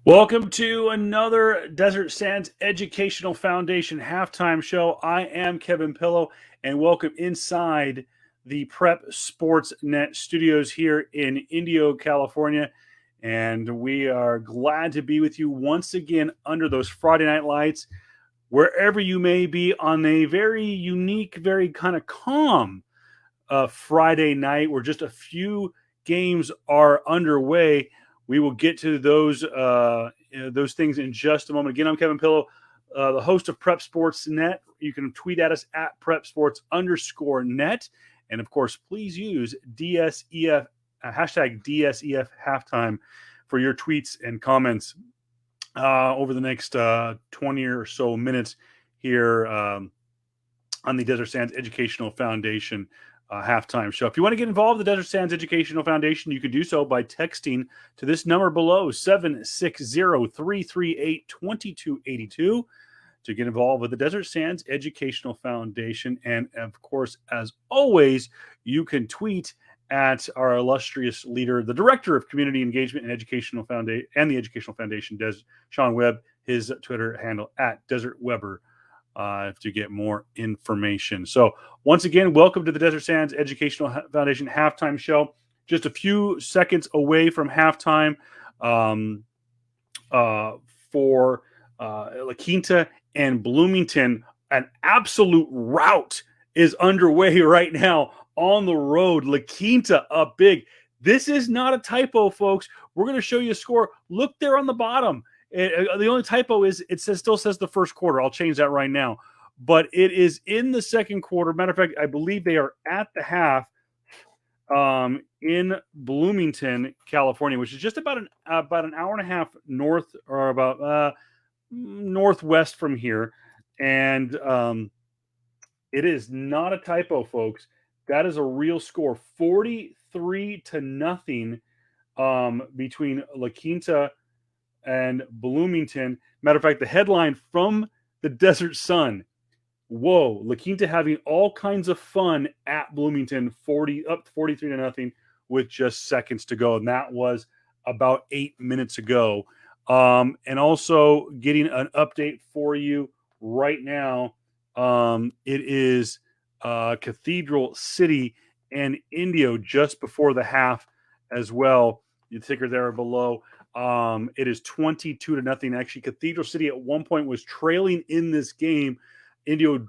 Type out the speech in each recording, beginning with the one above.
Welcome to another Desert Sands Educational Foundation halftime show. I am Kevin Pillow, and welcome inside the Prep Sports Net studios here in Indio, California. And we are glad to be with you once again under those Friday night lights, wherever you may be on a very unique, very kind of calm Friday night where just a few games are underway. We will get to those things in just a moment. Again, I'm Kevin Pillow, the host of Prep Sports Net. You can tweet at us at Prep Sports _net. And of course, please use DSEF, hashtag DSEF halftime for your tweets and comments over the next 20 or so minutes here on the Desert Sands Educational Foundation halftime show. If you want to get involved with the Desert Sands Educational Foundation, you can do so by texting to this number below, 760-338-2282, to get involved with the Desert Sands Educational Foundation. And of course, as always, you can tweet at our illustrious leader, the Director of Community Engagement and Educational Foundation and the Educational Foundation, Sean Webb, his Twitter handle at Desert Weber. To get more information. So once again, welcome to the Desert Sands Educational Foundation halftime show. Just a few seconds away from halftime for La Quinta and Bloomington. An absolute rout is underway right now on the road. La Quinta up big. This is not a typo, folks. We're going to show you a score. Look there on the bottom. The only typo is still says the first quarter. I'll change that right now. But it is in the second quarter. Matter of fact, I believe they are at the half in Bloomington, California, which is just about an hour and a half north or about northwest from here. And it is not a typo, folks. That is a real score, 43-0 between La Quinta and Bloomington. Matter of fact, the headline from the Desert Sun: whoa, La Quinta having all kinds of fun at Bloomington, 43-0 with just seconds to go. And that was about 8 minutes ago. And also getting an update for you right now. It is Cathedral City and Indio just before the half as well. The ticker there below. It is 22-0. Actually, Cathedral City at one point was trailing in this game. Indio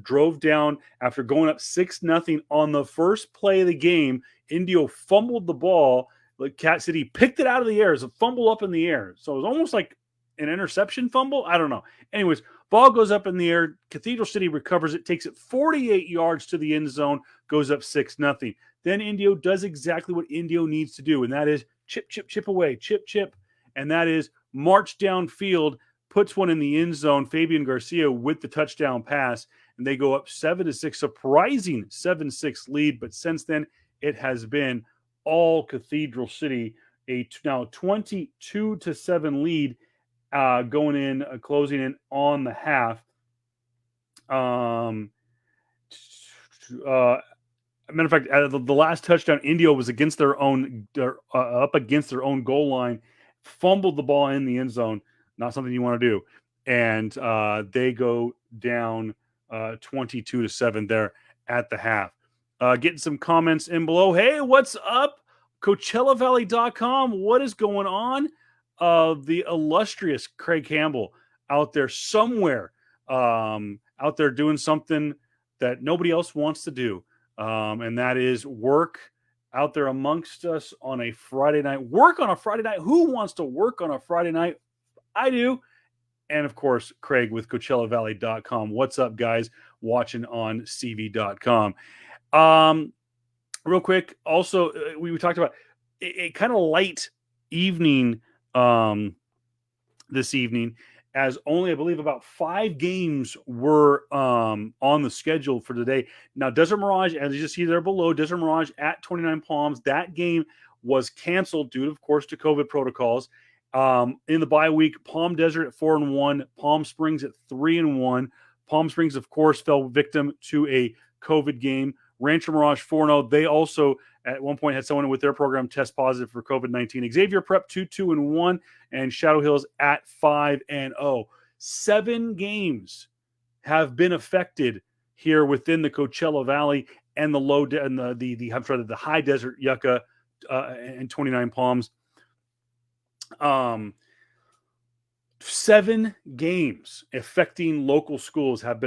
drove down after going up 6-0 on the first play of the game. Indio fumbled the ball. Like Cat City picked it out of the air. It's a fumble up in the air. So it was almost like an interception fumble. I don't know. Anyways, ball goes up in the air. Cathedral City recovers it, takes it 48 yards to the end zone, goes up 6-0. Then Indio does exactly what Indio needs to do, and that is chip away, chip. And that is march downfield, puts one in the end zone. Fabian Garcia with the touchdown pass, and they go up 7-6, surprising 7-6 lead. But since then, it has been all Cathedral City, a now 22-7 lead going in, closing in on the half. Matter of fact, the last touchdown, Indio was against their own, up against their own goal line, fumbled the ball in the end zone. Not something you want to do, and they go down 22-7 there at the half. Getting some comments in below. Hey, what's up? CoachellaValley.com. What is going on? The illustrious Craig Campbell out there somewhere, out there doing something that nobody else wants to do. And that is work out there amongst us on a Friday night. Work on a Friday night. Who wants to work on a Friday night? I do. And of course, Craig with CoachellaValley.com. What's up, guys? Watching on CV.com. Real quick, also, we talked about a kind of light evening this evening, as only, I believe, about 5 games were on the schedule for today. Now, Desert Mirage, as you see there below, Desert Mirage at 29 Palms, that game was canceled due, of course, to COVID protocols. In the bye week, Palm Desert at 4-1, Palm Springs at 3-1. Palm Springs, of course, fell victim to a COVID game. Rancho Mirage 4-0. They also at one point had someone with their program test positive for COVID-19. Xavier Prep 2-2-1, and Shadow Hills at 5-0. 7 games have been affected here within the Coachella Valley and the the high desert Yucca and 29 Palms. 7 games affecting local schools have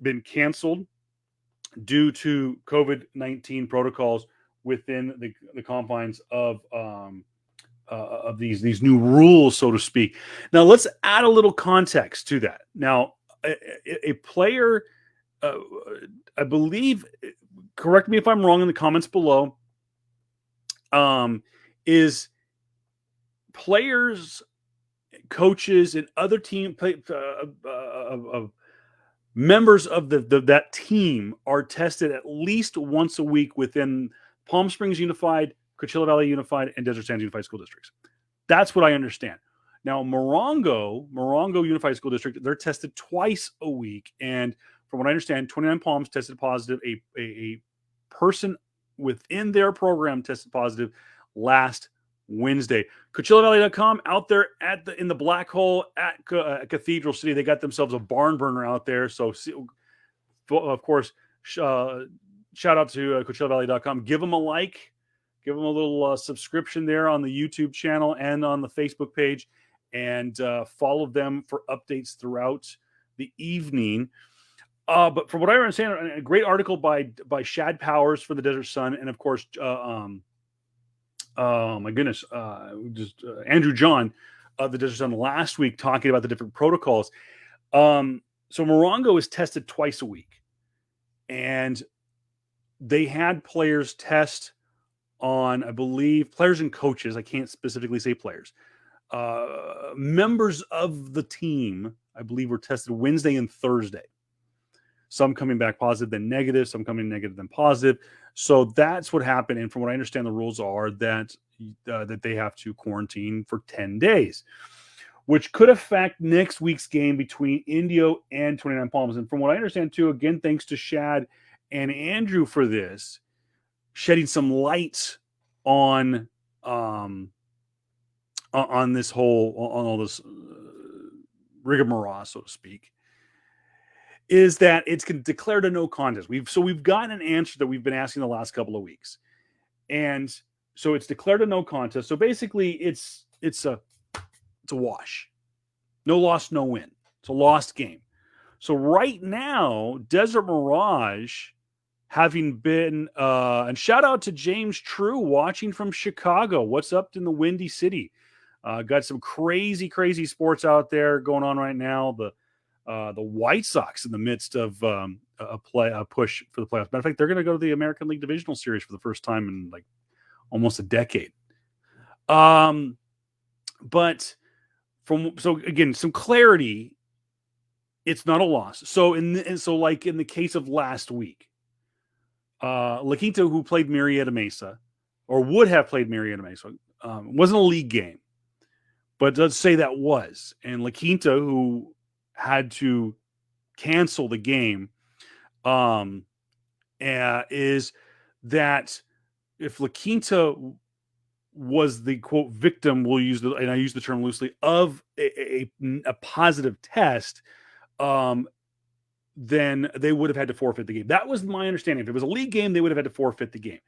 been canceled due to COVID-19 protocols within the confines of these new rules, so to speak. Now, let's add a little context to that. Now, a player, I believe, correct me if I'm wrong in the comments below, is players, coaches, and other team members of that team are tested at least once a week within Palm Springs Unified, Coachella Valley Unified, and Desert Sands Unified School Districts. That's what I understand. Now, Morongo Unified School District, they're tested twice a week. And from what I understand, 29 Palms tested positive. A person within their program tested positive last Wednesday. CoachellaValley.com out there in the black hole at Cathedral City. They got themselves a barn burner out there. So, of course, shout out to CoachellaValley.com. Give them a like. Give them a little subscription there on the YouTube channel and on the Facebook page. And follow them for updates throughout the evening. But from what I understand, a great article by Shad Powers for the Desert Sun. And, of course, my goodness, Andrew John of the Desert Sun last week talking about the different protocols. So Morongo is tested twice a week, and they had players test on, I believe, players and coaches. I can't specifically say players. Members of the team, I believe, were tested Wednesday and Thursday. Some coming back positive, then negative. Some coming negative, then positive. So that's what happened. And from what I understand, the rules are that they have to quarantine for 10 days, which could affect next week's game between Indio and 29 Palms. And from what I understand, too, again, thanks to Shad and Andrew for this, shedding some light on this whole, on all this rigmarole, so to speak, is that it's declared a no contest. We've gotten an answer that we've been asking the last couple of weeks. And so it's declared a no contest. So basically it's a wash. No loss, no win. It's a lost game. So right now, Desert Mirage, having been and shout out to James True watching from Chicago. What's up in the Windy City? Got some crazy sports out there going on right now. The White Sox in the midst of a push for the playoffs. Matter of fact, they're going to go to the American League Divisional Series for the first time in like almost a decade. But again, some clarity. It's not a loss. So like in the case of last week, La Quinta, who played Marietta Mesa, or would have played Marietta Mesa, wasn't a league game, but let's say that was. And La Quinta, who had to cancel the game, is that if La Quinta was the quote victim, and I use the term loosely, of a positive test, then they would have had to forfeit the game. That was my understanding. If it was a league game, they would have had to forfeit the game.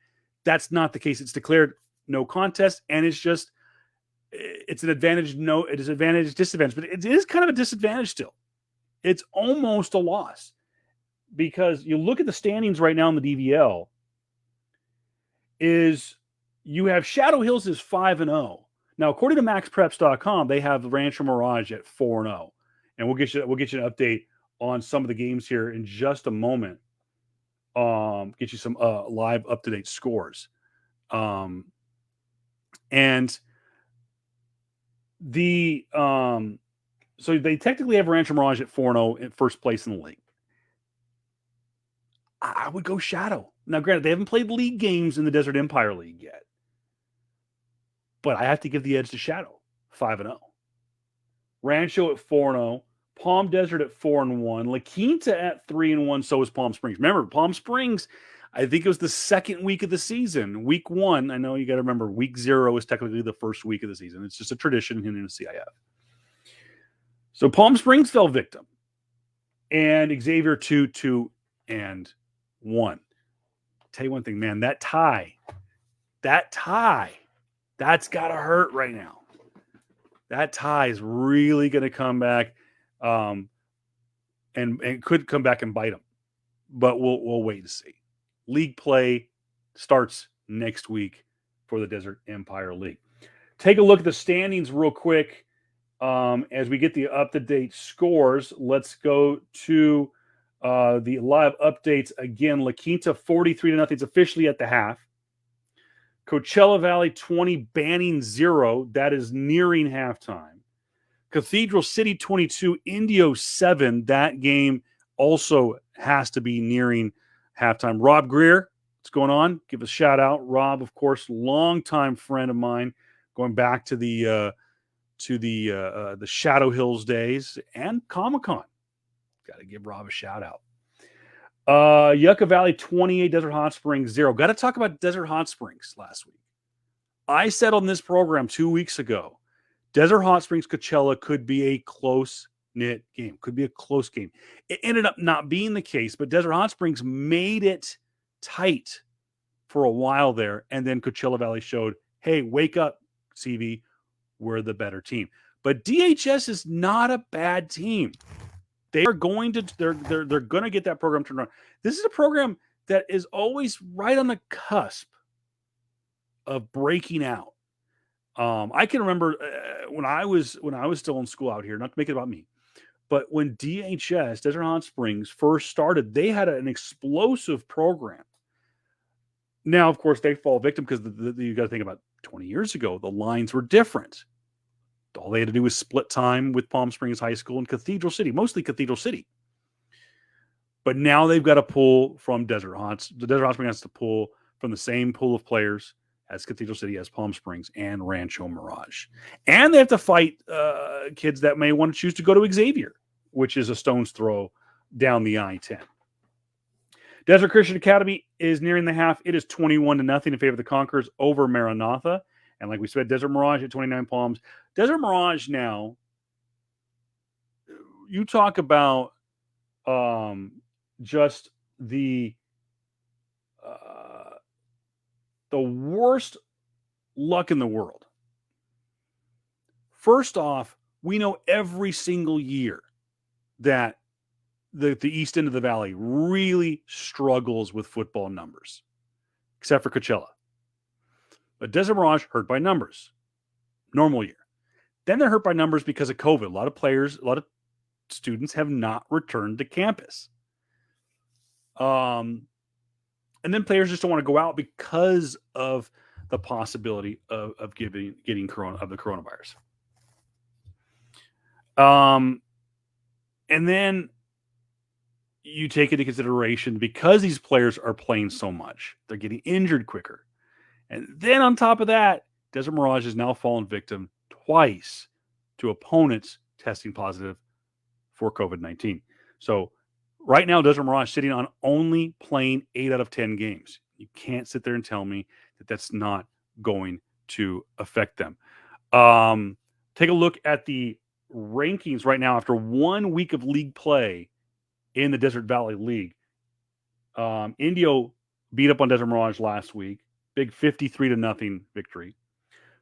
That's not the case. It's declared no contest, and it's an advantage. No, it is advantage, disadvantage, but it is kind of a disadvantage still. It's almost a loss because you look at the standings right now in the DVL. Is you have Shadow Hills is 5-0. Now, according to MaxPreps.com, they have Rancho Mirage at 4-0, and we'll get you an update on some of the games here in just a moment. Get you some live up-to-date scores. And so they technically have Rancho Mirage at 4-0 in first place in the league. I would go Shadow. Now, granted, they haven't played league games in the Desert Empire League yet. But I have to give the edge to Shadow, 5-0. Rancho at 4-0. Palm Desert at 4-1, La Quinta at 3-1. So is Palm Springs. Remember, Palm Springs, I think it was the second week of the season. Week 1, I know you got to remember, week 0 is technically the first week of the season. It's just a tradition in the CIF. So Palm Springs fell victim, and Xavier 2-1. Tell you one thing, man, that tie, that's got to hurt right now. That tie is really going to come back, and could come back and bite them. But we'll wait and see. League play starts next week for the Desert Empire League. Take a look at the standings real quick. As we get the up-to-date scores, let's go to the live updates again. La Quinta 43-0. It's officially at the half. Coachella Valley 20, Banning 0. That is nearing halftime. Cathedral City 22, Indio 7. That game also has to be nearing halftime. Rob Greer, what's going on? Give a shout out. Rob, of course, longtime friend of mine, going back to the Shadow Hills days and Comic-Con. Got to give Rob a shout out. Yucca Valley 28, Desert Hot Springs 0. Got to talk about Desert Hot Springs last week. I said on this program 2 weeks ago, Desert Hot Springs Coachella could be a close-knit game. Could be a close game. It ended up not being the case, but Desert Hot Springs made it tight for a while there, and then Coachella Valley showed, hey, wake up, CV, we're the better team. But DHS is not a bad team. They are going to they're going to get that program turned around. This is a program that is always right on the cusp of breaking out. I can remember when I was still in school out here, not to make it about me, but when DHS, Desert Hot Springs, first started, they had an explosive program. Now, of course, they fall victim because you got to think about 20 years ago, the lines were different. All they had to do was split time with Palm Springs High School and Cathedral City, mostly Cathedral City. But now they've got to pull from Desert Hot. The Desert Hot Springs has to pull from the same pool of players as Cathedral City, as Palm Springs, and Rancho Mirage. And they have to fight kids that may want to choose to go to Xavier, which is a stone's throw down the I-10. Desert Christian Academy is nearing the half. It is 21-0 in favor of the Conquerors over Maranatha. And like we said, Desert Mirage at 29 Palms. Desert Mirage now, you talk about just the worst luck in the world. First off, we know every single year that the east end of the valley really struggles with football numbers, except for Coachella. But Desert Mirage hurt by numbers. Normal year. Then they're hurt by numbers because of COVID. A lot of players, a lot of students have not returned to campus. And then players just don't want to go out because of the possibility of getting the coronavirus. And then you take into consideration, because these players are playing so much, they're getting injured quicker. And then on top of that, Desert Mirage has now fallen victim twice to opponents testing positive for COVID-19. So right now, Desert Mirage sitting on only playing 8 out of 10 games. You can't sit there and tell me that that's not going to affect them. Take a look at the rankings right now after 1 week of league play in the Desert Valley League. Indio beat up on Desert Mirage last week. Big 53-0 victory.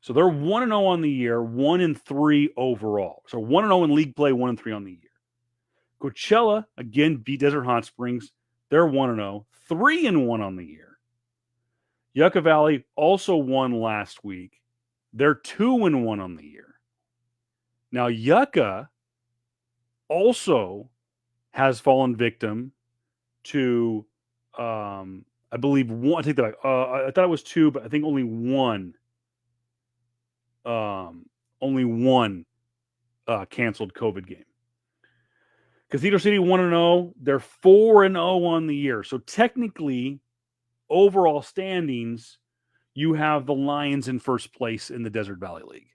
So they're 1-0 on the year, 1-3 overall. So 1-0 in league play, 1-3 on the year. Coachella, again, beat Desert Hot Springs. They're 1-0, 3-1 on the year. Yucca Valley also won last week. They're 2-1 on the year. Now, Yucca also has fallen victim to, I believe, one. I think that I thought it was 2, but I think only one. Only one canceled COVID game. Cathedral City 1-0. They're 4-0 on the year. So technically, overall standings, you have the Lions in first place in the Desert Valley League.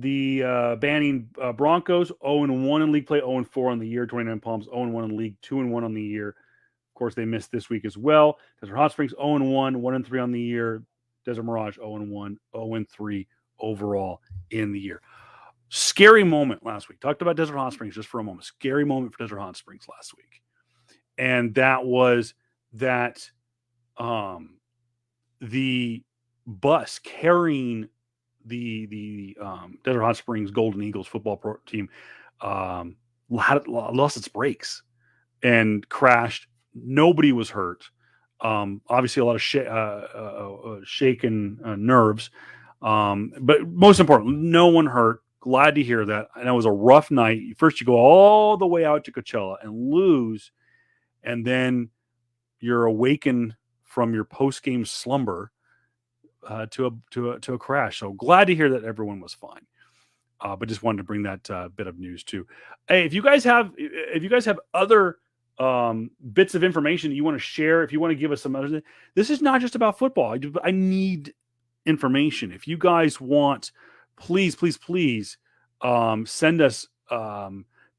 the Banning Broncos, 0-1 in league play, 0-4 on the year. 29 Palms, 0-1 in league, 2-1 on the year. Of course, they missed this week as well. Desert Hot Springs, 0-1, 1-3 on the year. Desert Mirage, 0-1, 0-3 overall in the year. Scary moment last week. Talked about Desert Hot Springs just for a moment. Scary moment for Desert Hot Springs last week. And that was that the bus carrying the Desert Hot Springs Golden Eagles football team lost its brakes and crashed. Nobody was hurt. Obviously, a lot of shaken nerves. But most important, no one hurt. Glad to hear that. And it was a rough night. First, you go all the way out to Coachella and lose, and then you're awakened from your post-game slumber to a crash. So glad to hear that everyone was fine. But just wanted to bring that bit of news too. Hey, if you guys have other bits of information that you want to share, if you want to give us some other, this is not just about football. I need information. If you guys want, please send us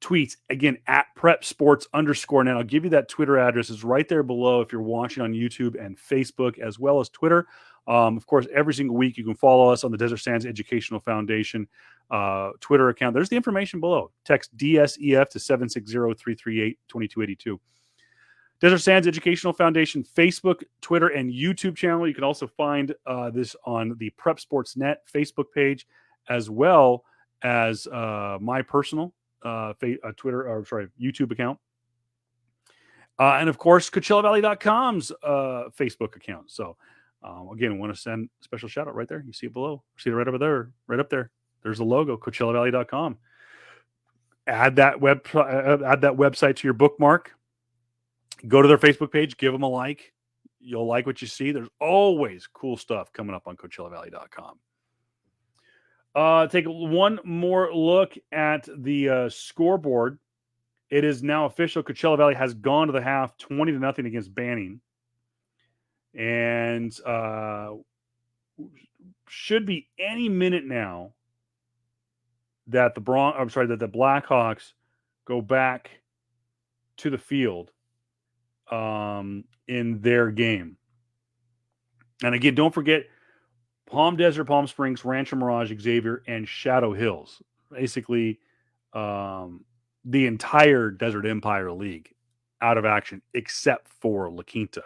tweets again at prepsports_net. I'll give you that Twitter address. It's right there below if you're watching on YouTube and Facebook as well as Twitter. Of course, every single week you can follow us on the Desert Sands Educational Foundation Twitter account. There's the information below. Text DSEF to 760-338-2282. Desert Sands Educational Foundation Facebook, Twitter, and YouTube channel. You can also find this on the Prep Sports Net Facebook page, as well as my personal YouTube account. And of course, CoachellaValley.com's Facebook account. So again, I want to send a special shout out right there. You see it below. See it right up there. There's the logo, CoachellaValley.com. Add that website to your bookmark. Go to their Facebook page, give them a like. You'll like what you see. There's always cool stuff coming up on CoachellaValley.com. Take one more look at the scoreboard. It is now official. Coachella Valley has gone to the half 20-0 against Banning. And should be any minute now that the Blackhawks go back to the field in their game. And again, don't forget Palm Desert, Palm Springs, Rancho Mirage, Xavier, and Shadow Hills. Basically, the entire Desert Empire League out of action except for La Quinta.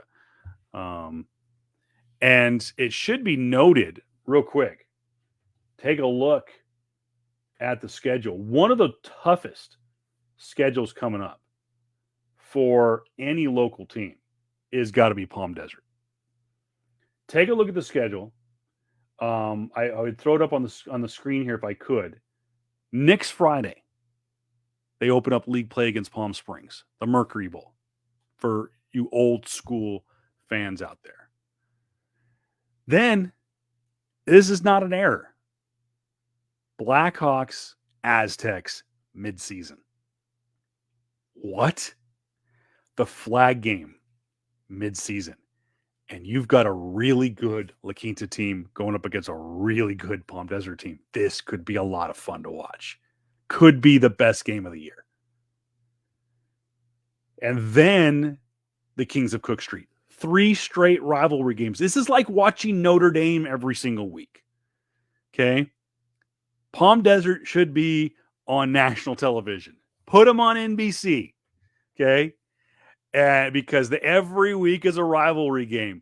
And it should be noted real quick. Take a look at the schedule. One of the toughest schedules coming up for any local team is got to be Palm Desert. Take a look at the schedule. I would throw it up on the screen here if I could. Next Friday, they open up league play against Palm Springs, the Mercury Bowl, for you old school fans out there. Then, this is not an error. Blackhawks, Aztecs, midseason. What? The flag game, midseason. And you've got a really good La Quinta team going up against a really good Palm Desert team. This could be a lot of fun to watch. Could be the best game of the year. And then the Kings of Cook Street. 3 straight rivalry games. This is like watching Notre Dame every single week. Okay? Palm Desert should be on national television. Put them on NBC. Okay? And because every week is a rivalry game.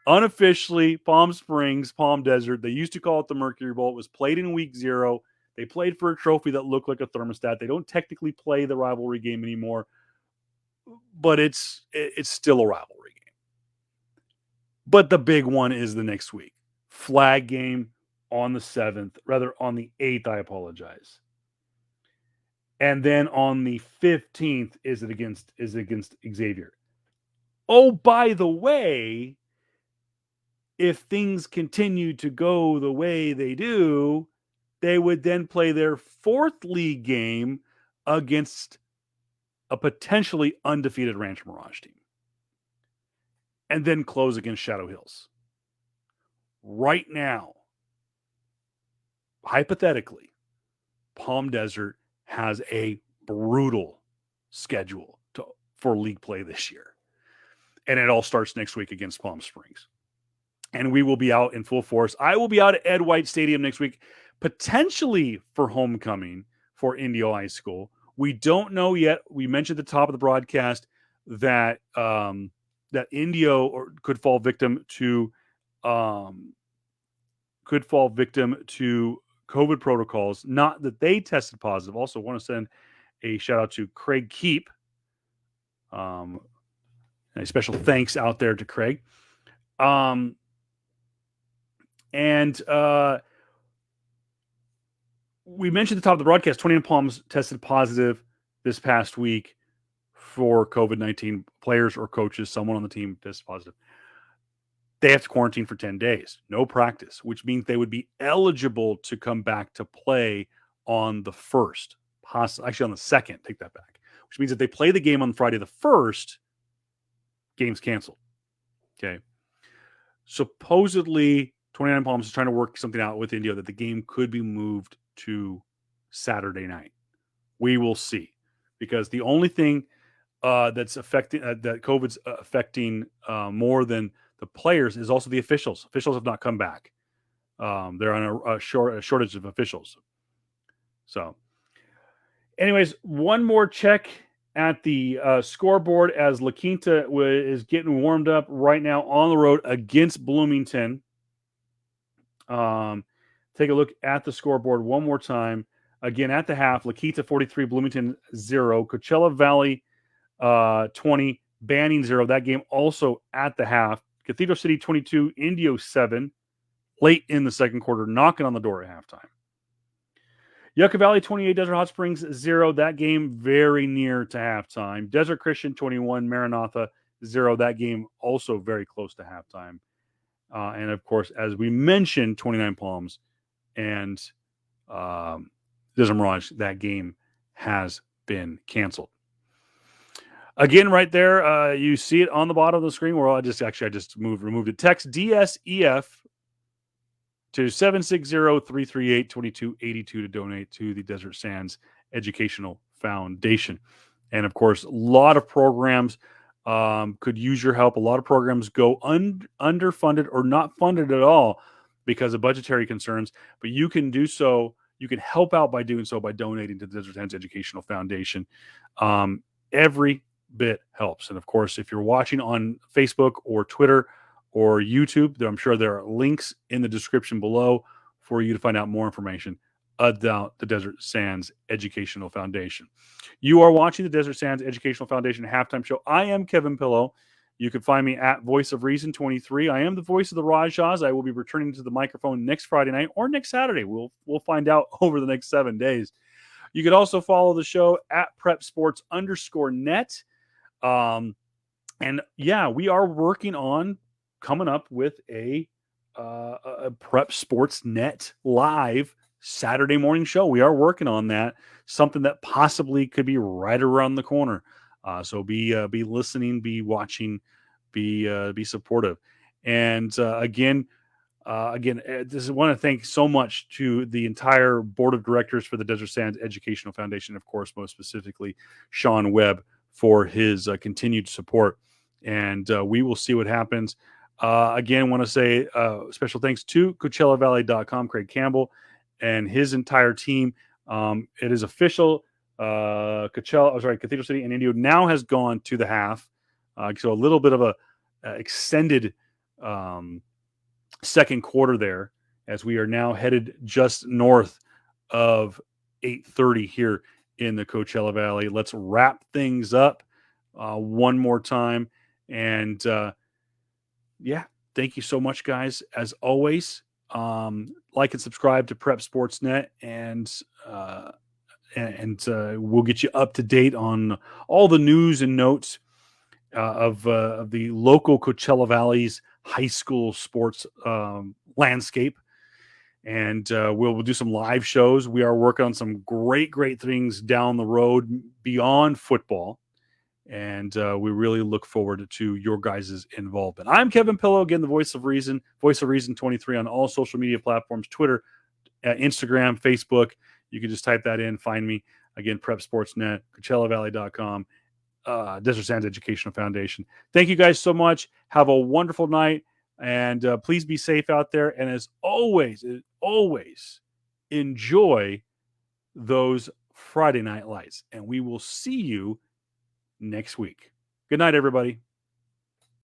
Unofficially, Palm Springs, Palm Desert, they used to call it the Mercury Bowl. It was played in week 0. They played for a trophy that looked like a thermostat. They don't technically play the rivalry game anymore, but it's still a rivalry game. But the big one is the next week. Flag game on the 7th, rather on the 8th, I apologize. And then on the 15th is against Xavier. Oh, by the way, if things continue to go the way they do, they would then play their 4th league game against a potentially undefeated Rancho Mirage team. And then close against Shadow Hills. Right now, hypothetically, Palm Desert has a brutal schedule for league play this year. And it all starts next week against Palm Springs. And we will be out in full force. I will be out at Ed White Stadium next week, potentially for homecoming for Indio High School. We don't know yet. We mentioned at the top of the broadcast that that Indio could fall victim to COVID protocols. Not that they tested positive. Also, want to send a shout out to Craig Keep. A special thanks out there to Craig. We mentioned at the top of the broadcast, 29 Palms tested positive this past week for COVID-19. Players or coaches, someone on the team tested positive. They have to quarantine for 10 days. No practice, which means they would be eligible to come back to play on the 1st. Actually, on the 2nd. Take that back. Which means if they play the game on Friday the 1st, game's canceled. Okay. Supposedly, 29 Palms is trying to work something out with Indio that the game could be moved to Saturday night. We will see, because the only thing that's affecting that COVID's affecting more than the players is also the officials. Officials have not come back. They're on a shortage of officials. So, anyways, one more check at the scoreboard as La Quinta is getting warmed up right now on the road against Bloomington. Take a look at the scoreboard one more time. Again, at the half, La Quinta 43, Bloomington 0. Coachella Valley 20, Banning 0. That game also at the half. Cathedral City 22, Indio 7. Late in the second quarter, knocking on the door at halftime. Yucca Valley 28, Desert Hot Springs 0. That game very near to halftime. Desert Christian 21, Maranatha 0. That game also very close to halftime. And of course, as we mentioned, 29 Palms and Desert Mirage, that game has been canceled. Again, right there, you see it on the bottom of the screen where I just removed it. Text DSEF to 760-338-2282 to donate to the Desert Sands Educational Foundation. And of course, a lot of programs could use your help. A lot of programs go underfunded or not funded at all because of budgetary concerns, but you can do so. You can help out by doing so by donating to the Desert Sands Educational Foundation. Every bit helps. And of course, if you're watching on Facebook or Twitter or YouTube, I'm sure there are links in the description below for you to find out more information about the Desert Sands Educational Foundation. You are watching the Desert Sands Educational Foundation halftime show. I am Kevin Pillow. You can find me at Voice of Reason 23. I am the voice of the Rajas. I will be returning to the microphone next Friday night or next Saturday. We'll find out over the next 7 days. You could also follow the show at prepsports_net. And yeah, we are working on coming up with a Prep Sports Net live Saturday morning show. We are working on that. Something that possibly could be right around the corner. So be listening, be watching, be supportive. And again, I just want to thank so much to the entire board of directors for the Desert Sands Educational Foundation. Of course, most specifically, Sean Webb for his continued support. And we will see what happens. Again, want to say special thanks to CoachellaValley.com, Craig Campbell, and his entire team. It is official. Cathedral City and Indio now has gone to the half. So a little bit of a extended second quarter there, as we are now headed just north of 8:30 here in the Coachella Valley. Let's wrap things up one more time. And thank you so much, guys. As always, like and subscribe to Prep Sports Net, and we'll get you up to date on all the news and notes of the local Coachella Valley's high school sports landscape. And we'll do some live shows. We are working on some great things down the road beyond football. And we really look forward to your guys' involvement. I'm Kevin Pillow, again, the Voice of Reason 23 on all social media platforms, Twitter, Instagram, Facebook. You can just type that in, find me. Again, Prep Sportsnet, CoachellaValley.com, Desert Sands Educational Foundation. Thank you guys so much. Have a wonderful night, and please be safe out there. And as always, enjoy those Friday night lights. And we will see you next week. Good night, everybody.